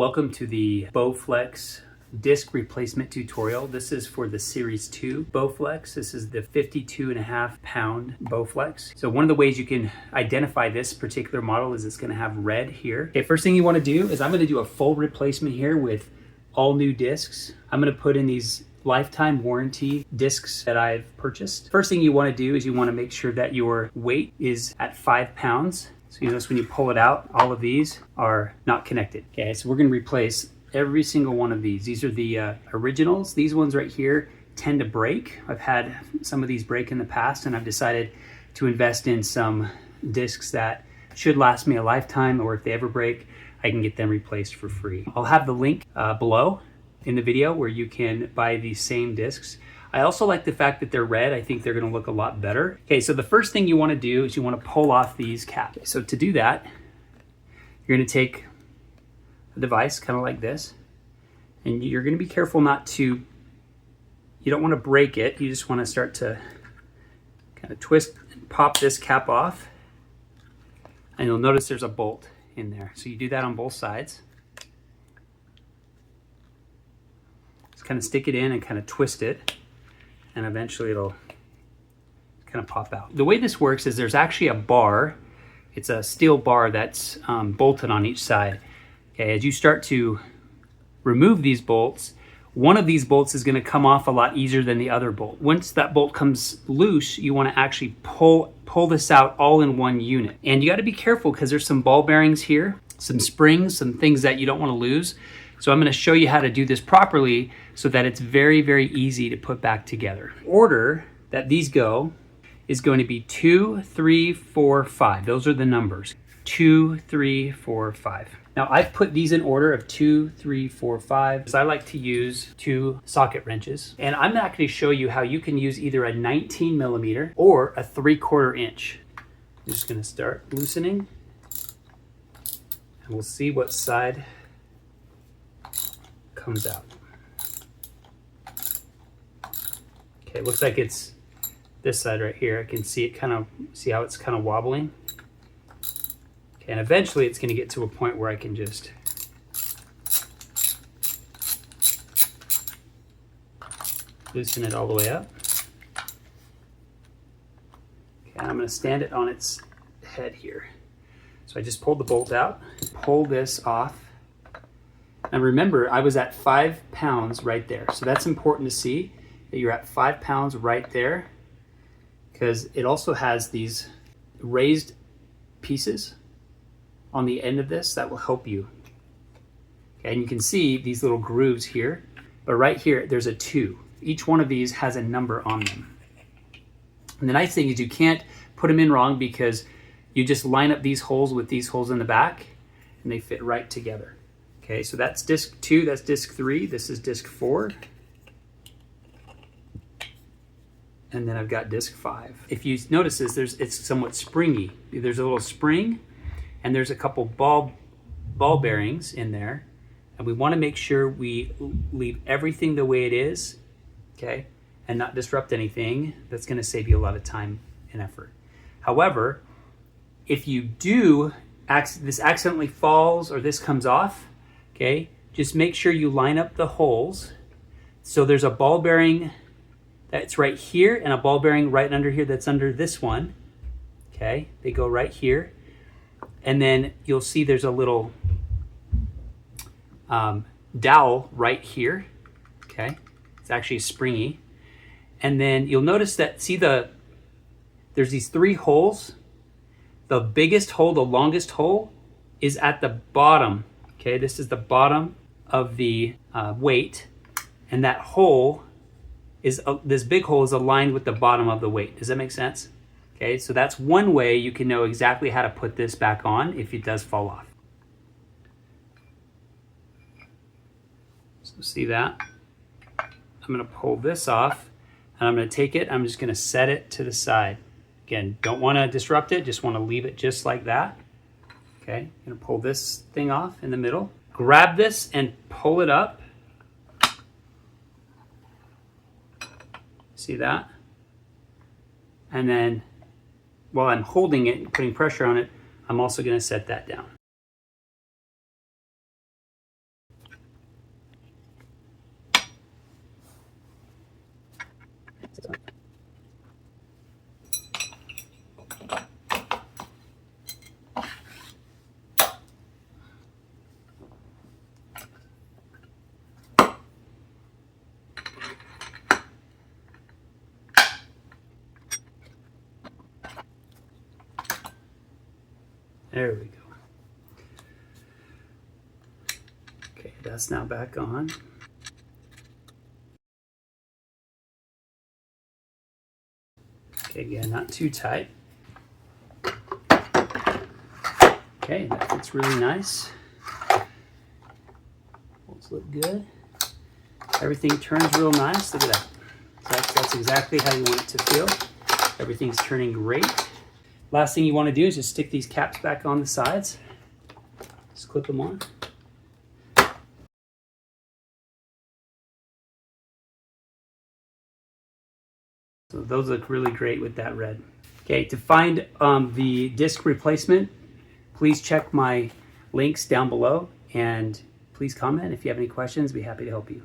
Welcome to the Bowflex disc replacement tutorial. This is for the Series 2 Bowflex. This is the 52.5 pound Bowflex. So one of the ways you can identify this particular model is it's going to have red here. Okay, first thing you want to do is I'm going to do a full replacement here with all new discs. I'm going to put in these lifetime warranty discs that I've purchased. First thing you want to do is you want to make sure that your weight is at 5 pounds. So you notice when you pull it out, all of these are not connected. Okay, so we're going to replace every single one of these. These are the originals. These ones right here tend to break. I've had some of these break in the past, and I've decided to invest in some discs that should last me a lifetime, or if they ever break, I can get them replaced for free. I'll have the link below in the video where you can buy these same discs. I also like the fact that they're red. I think they're gonna look a lot better. Okay, so the first thing you wanna do is you wanna pull off these caps. So to do that, you're gonna take a device kind of like this, and you're gonna be careful not to, you don't wanna break it. You just wanna start to kind of twist and pop this cap off. And you'll notice there's a bolt in there. So you do that on both sides. Just kind of stick it in and kind of twist it, and eventually it'll kind of pop out. The way this works is there's actually a bar. It's a steel bar that's bolted on each side. Okay, as you start to remove these bolts, one of these bolts is going to come off a lot easier than the other bolt. Once that bolt comes loose, you want to actually pull this out all in one unit. And you got to be careful because there's some ball bearings here, some springs, some things that you don't want to lose. So I'm going to show you how to do this properly so that it's very, very easy to put back together. Order that these go is going to be 2, 3, 4, 5. Those are the numbers. 2, 3, 4, 5. Now I've put these in order of 2, 3, 4, 5 because I like to use 2 socket wrenches. And I'm not going to show you how you can use either a 19 millimeter or a 3/4 inch. I'm just going to start loosening, and we'll see what side comes out. Okay, it looks like it's this side right here. I can see it see how it's kind of wobbling. Okay, and eventually it's going to get to a point where I can just loosen it all the way up. Okay, and I'm going to stand it on its head here. So I just pulled the bolt out, pull this off. And remember, I was at 5 pounds right there. So that's important to see that you're at 5 pounds right there, because it also has these raised pieces on the end of this that will help you. Okay, and you can see these little grooves here, but right here, there's a 2. Each one of these has a number on them. And the nice thing is you can't put them in wrong because you just line up these holes with these holes in the back and they fit right together. Okay, so that's disc 2, that's disc 3, this is disc 4. And then I've got disc 5. If you notice this, it's somewhat springy. There's a little spring and there's a couple ball bearings in there. And we want to make sure we leave everything the way it is, okay, and not disrupt anything. That's going to save you a lot of time and effort. However, if you do, this accidentally falls or this comes off, okay, just make sure you line up the holes. So there's a ball bearing that's right here and a ball bearing right under here that's under this one. Okay, they go right here. And then you'll see there's a little dowel right here. Okay, it's actually springy. And then you'll notice that, see there's these 3 holes. The biggest hole, the longest hole is at the bottom. Okay, this is the bottom of the weight, and that hole is, this big hole is aligned with the bottom of the weight. Does that make sense? Okay, so that's one way you can know exactly how to put this back on if it does fall off. So see that? I'm gonna pull this off, and I'm gonna take it, I'm just gonna set it to the side. Again, don't wanna disrupt it, just wanna leave it just like that. Okay, I'm gonna pull this thing off in the middle. Grab this and pull it up. See that? And then while I'm holding it and putting pressure on it, I'm also gonna set that down. There we go. Okay, that's now back on. Okay, again, not too tight. Okay, that fits really nice. Bolts look good. Everything turns real nice. Look at that. So that's exactly how you want it to feel. Everything's turning great. Last thing you want to do is just stick these caps back on the sides. Just clip them on. So those look really great with that red. Okay, to find the disc replacement, please check my links down below, and please comment if you have any questions. I'd be happy to help you.